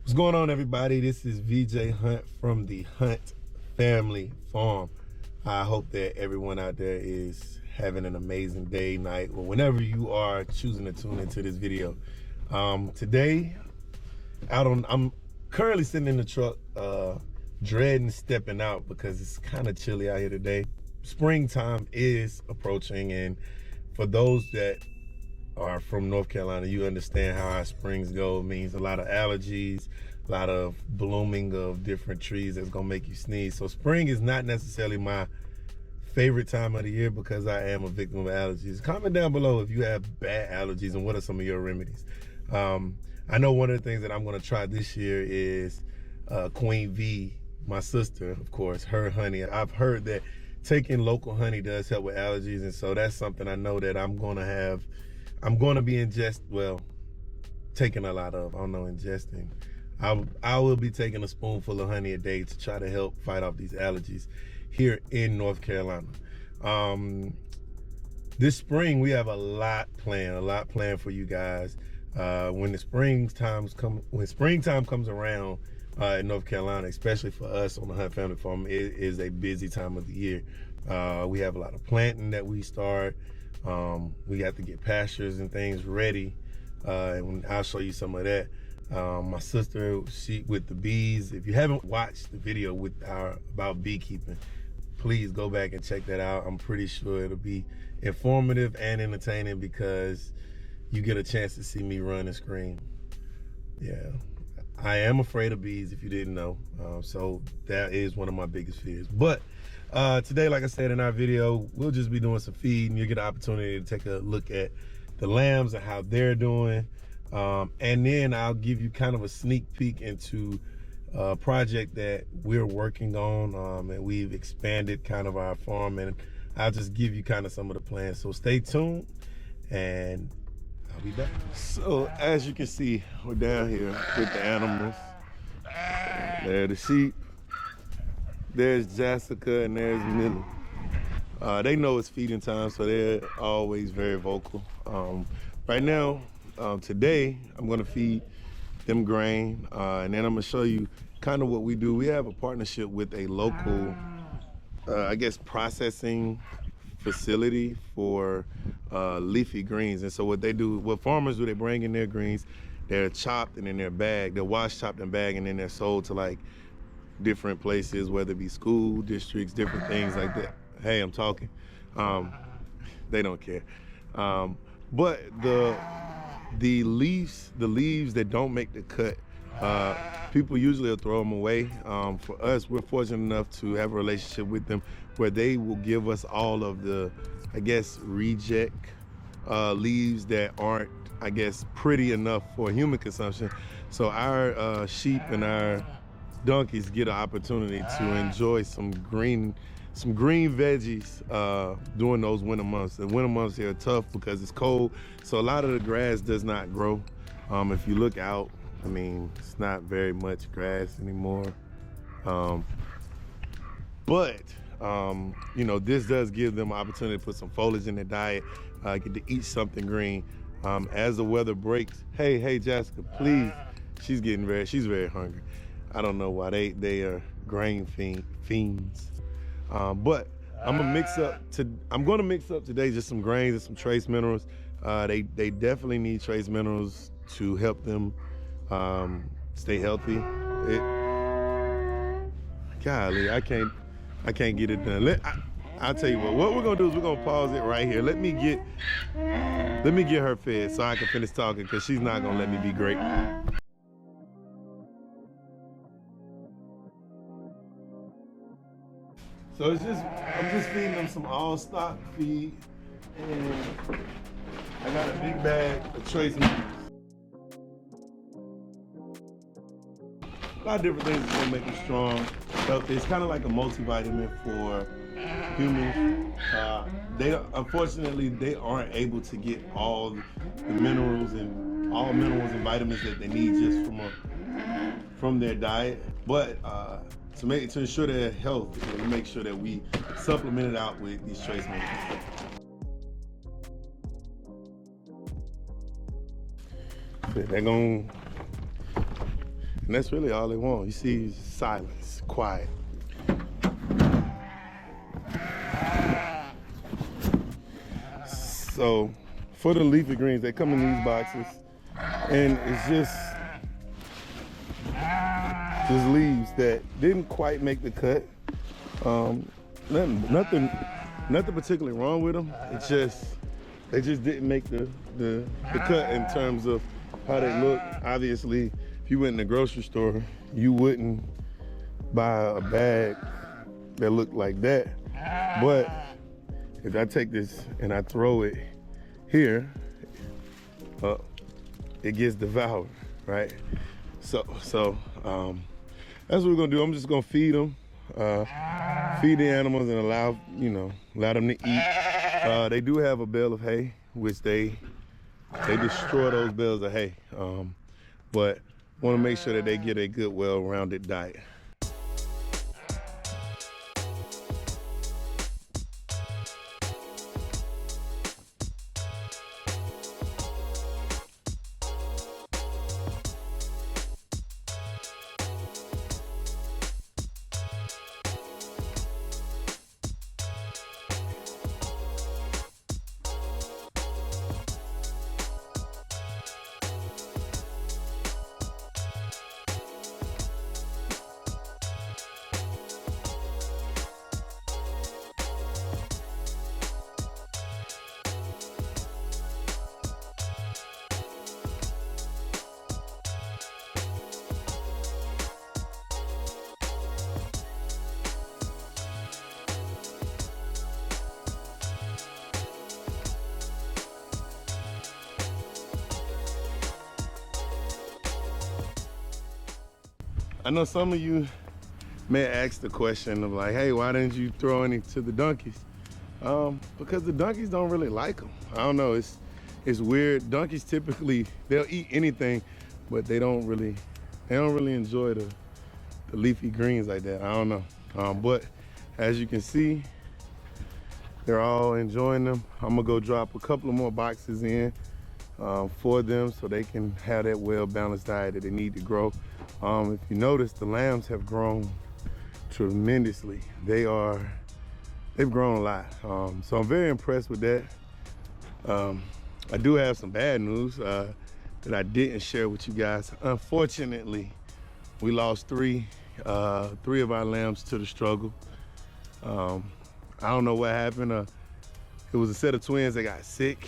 What's going on, everybody? This is VJ Hunt from the Hunt Family Farm. I hope that everyone out there is having an amazing day, night, or whenever you are choosing to tune into this video. Today, I'm currently sitting in the truck, dreading stepping out because it's kind of chilly out here today. Springtime is approaching, and for those that are from North Carolina, you understand how our springs go. It means a lot of allergies, a lot of blooming of different trees that's gonna make you sneeze. So spring is not necessarily my favorite time of the year because I am a victim of allergies. Comment down below if you have bad allergies and what are some of your remedies. I know one of the things that I'm gonna try this year is Queen V, my sister, of course, her honey. I've heard that taking local honey does help with allergies, and so that's something I know that I'm gonna be taking a lot of. I don't know, ingesting. I will be taking a spoonful of honey a day to try to help fight off these allergies here in North Carolina. This spring we have a lot planned for you guys. When springtime comes around in North Carolina, especially for us on the Hunt Family Farm, it is a busy time of the year. We have a lot of planting that we start. We have to get pastures and things ready, and I'll show you some of that. My sister, she with the bees. If you haven't watched the video about beekeeping, please go back and check that out. I'm pretty sure it'll be informative and entertaining because you get a chance to see me run and scream. Yeah, I am afraid of bees, if you didn't know. So that is one of my biggest fears. But today, like I said in our video, we'll just be doing some feeding. You'll get an opportunity to take a look at the lambs and how they're doing. And then I'll give you kind of a sneak peek into a project that we're working on, and we've expanded kind of our farm, and I'll just give you kind of some of the plans. So stay tuned and I'll be back. So as you can see, we're down here with the animals. There the sheep. There's Jessica and there's Millie. They know it's feeding time, so they're always very vocal. Right now, today, I'm gonna feed them grain, and then I'm gonna show you kind of what we do. We have a partnership with a local, I guess, processing facility for leafy greens. And so what farmers do, they bring in their greens, they're chopped and in their bag, they're washed, chopped and bagged, and then they're sold to like different places, whether it be school districts, different things like that. Hey, I'm talking. They don't care. But the leaves that don't make the cut, people usually will throw them away. For us, we're fortunate enough to have a relationship with them where they will give us all of the, I guess, reject leaves that aren't, I guess, pretty enough for human consumption. So our sheep and our donkeys get an opportunity to enjoy some green veggies during those winter months. The winter months here are tough because it's cold, so a lot of the grass does not grow. If you look out, I mean, it's not very much grass anymore. But you know, this does give them an opportunity to put some foliage in their diet, get to eat something green. As the weather breaks, hey Jessica, please, she's very hungry. I don't know why they are grain fiends. But I'm gonna mix up today just some grains and some trace minerals. They definitely need trace minerals to help them stay healthy. Golly, I can't get it done. I'll tell you what we're gonna do is we're gonna pause it right here. Let me get her fed so I can finish talking, because she's not gonna let me be great. So I'm just feeding them some all stock feed, and I got a big bag of trace minerals. A lot of different things that's gonna make them strong, healthy. It's kind of like a multivitamin for humans. Unfortunately, they aren't able to get all the minerals and vitamins that they need just from their diet. But to ensure their health, we make sure that we supplement it out with these trace minerals. They're And that's really all they want. You see silence, quiet. So for the leafy greens, they come in these boxes, and it's just leaves that didn't quite make the cut. Nothing particularly wrong with them. It's just they just didn't make the cut in terms of how they look. Obviously, if you went in the grocery store, you wouldn't buy a bag that looked like that. But if I take this and I throw it here, it gets devoured, right? So that's what we're gonna do. I'm just gonna feed them, feed the animals, and allow them to eat. They do have a bale of hay, which they destroy those bales of hay, but want to make sure that they get a good, well-rounded diet. I know some of you may ask the question of like, hey, why didn't you throw any to the donkeys? Because the donkeys don't really like them. I don't know, it's weird. Donkeys typically, they'll eat anything, but they don't really enjoy the leafy greens like that. I don't know. But as you can see, they're all enjoying them. I'm gonna go drop a couple of more boxes in for them so they can have that well-balanced diet that they need to grow. If you notice, the lambs have grown tremendously. They've grown a lot. So I'm very impressed with that. I do have some bad news that I didn't share with you guys. Unfortunately, we lost three of our lambs to the struggle. I don't know what happened. It was a set of twins that got sick,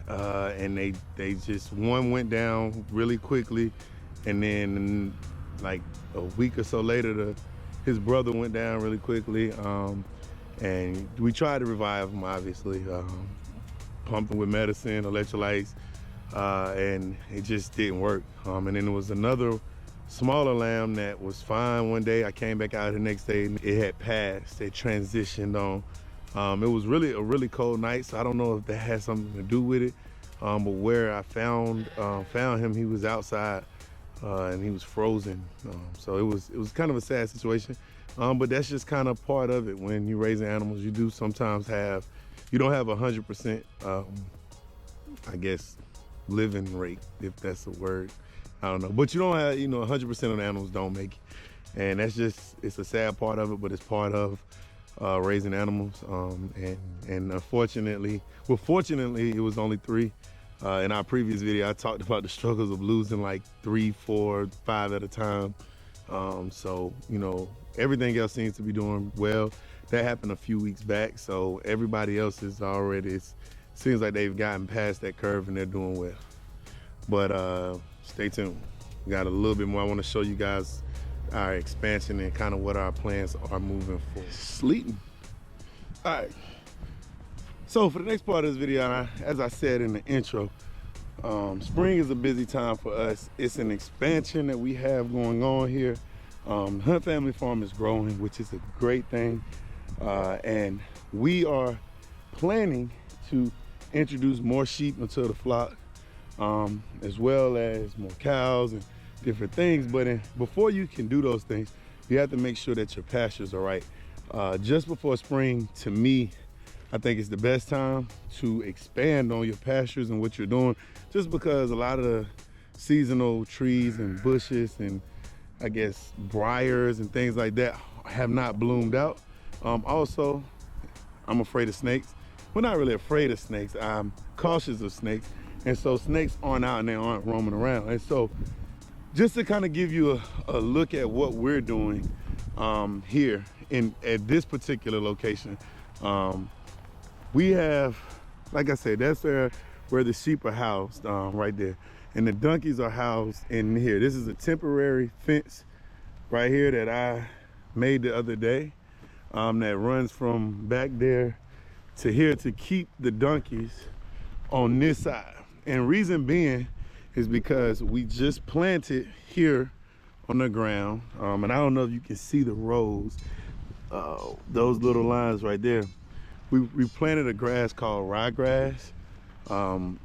and they just, one went down really quickly, and then like a week or so later, his brother went down really quickly. And we tried to revive him, obviously, pumped him with medicine, electrolytes, and it just didn't work. And then there was another smaller lamb that was fine one day. I came back out the next day, and it had passed. It transitioned on. It was really a really cold night, so I don't know if that had something to do with it. But where I found him, he was outside, and he was frozen. So it was kind of a sad situation. But that's just kind of part of it. When you're raising animals, you do sometimes you don't have 100%, I guess, living rate, if that's a word. I don't know. But you don't have, 100% of the animals don't make it. And that's just, it's a sad part of it, but it's part of raising animals. And unfortunately, fortunately, it was only 3. In our previous video, I talked about the struggles of losing like 3, 4, 5 at a time. So, everything else seems to be doing well. That happened a few weeks back, so everybody else is already, it seems like they've gotten past that curve and they're doing well. But stay tuned. We got a little bit more. I want to show you guys our expansion and kind of what our plans are moving forward. Sleeping. All right. So for the next part of this video, as I said in the intro, spring is a busy time for us. It's an expansion that we have going on here. Hunt Family Farm is growing, which is a great thing. And we are planning to introduce more sheep into the flock, as well as more cows and different things. But before you can do those things, you have to make sure that your pastures are right. Just before spring, to me, I think it's the best time to expand on your pastures and what you're doing, just because a lot of the seasonal trees and bushes and I guess, briars and things like that have not bloomed out. Also, I'm afraid of snakes. Well, not really afraid of snakes. I'm cautious of snakes. And so snakes aren't out and they aren't roaming around. And so just to kind of give you a look at what we're doing here at this particular location, we have, like I said, that's where the sheep are housed, right there. And the donkeys are housed in here. This is a temporary fence right here that I made the other day, that runs from back there to here to keep the donkeys on this side. And reason being is because we just planted here on the ground, and I don't know if you can see the rows, those little lines right there. We planted a grass called ryegrass, and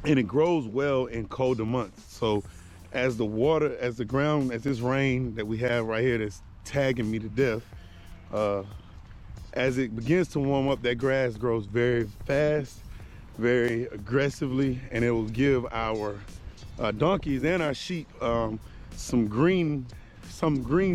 it grows well in colder months. So as the water, as the ground, as this rain that we have right here that's tagging me to death, as it begins to warm up, that grass grows very fast, very aggressively, and it will give our donkeys and our sheep some green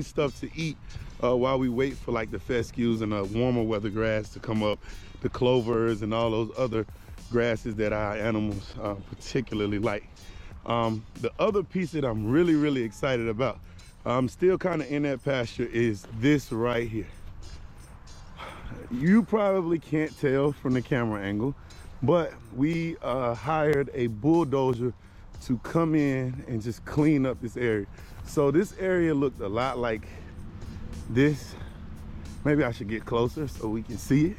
stuff to eat while we wait for like the fescues and the warmer weather grass to come up, the clovers and all those other grasses that our animals particularly like. The other piece that I'm really excited about, I'm still kind of in that pasture, is this right here. You probably can't tell from the camera angle, but we hired a bulldozer to come in and just clean up this area. So this area looked a lot like this. Maybe I should get closer so we can see it.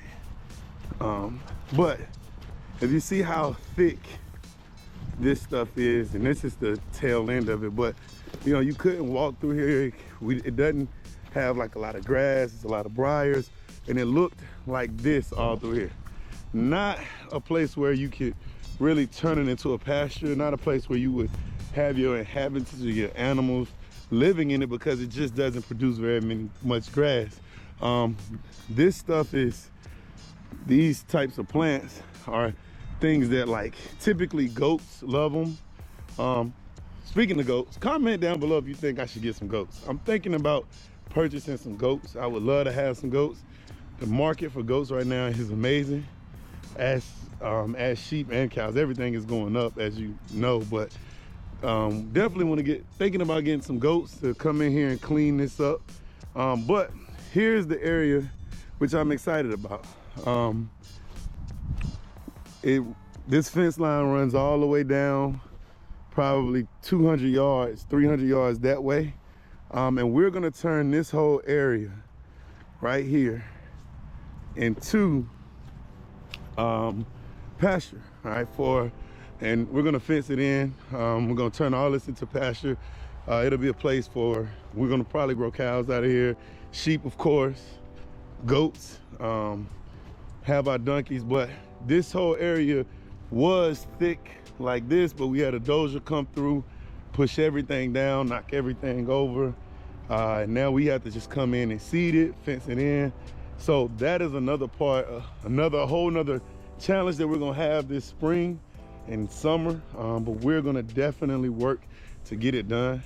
But if you see how thick this stuff is, and this is the tail end of it, but you know, you couldn't walk through here. It doesn't have like a lot of grass, it's a lot of briars, and it looked like this all through here. Not a place where you could really turn it into a pasture, not a place where you would have your inhabitants or your animals living in it, because it just doesn't produce very much grass. This stuff is, these types of plants are things that like typically goats love them. Speaking of goats, comment down below if you think I should get some goats. I'm thinking about purchasing some goats. I would love to have some goats. The market for goats right now is amazing. As sheep and cows, everything is going up, as you know, but definitely want to thinking about getting some goats to come in here and clean this up. But here's the area which I'm excited about. This fence line runs all the way down, probably 200 yards, 300 yards that way. And we're gonna turn this whole area right here into pasture, all right, and we're gonna fence it in. We're gonna turn all this into pasture. It'll be a place we're gonna probably grow cows out of here, sheep, of course, goats, have our donkeys. But this whole area was thick like this, but we had a dozer come through, push everything down, knock everything over. And now we have to just come in and seed it, fence it in. So that is another part, a whole nother challenge that we're gonna have this spring and summer. But we're gonna definitely work to get it done.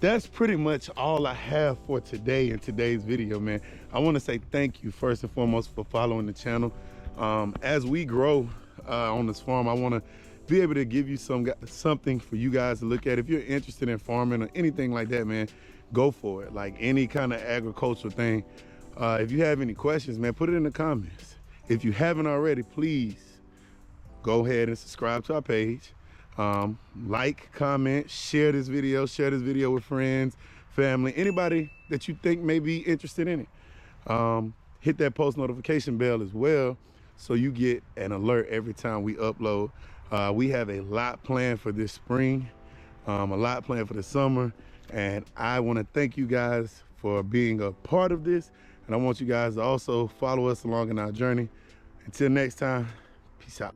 That's pretty much all I have for today in today's video, man. I wanna say thank you first and foremost for following the channel. As we grow on this farm, I wanna be able to give you something for you guys to look at. If you're interested in farming or anything like that, man, go for it. Like any kind of agricultural thing. If you have any questions, man, put it in the comments. If you haven't already, please go ahead and subscribe to our page. Like, comment, share this video with friends, family, anybody that you think may be interested in it. Hit that post notification bell as well, so you get an alert every time we upload. We have a lot planned for this spring, a lot planned for the summer, and I want to thank you guys for being a part of this, and I want you guys to also follow us along in our journey. Until next time, peace out.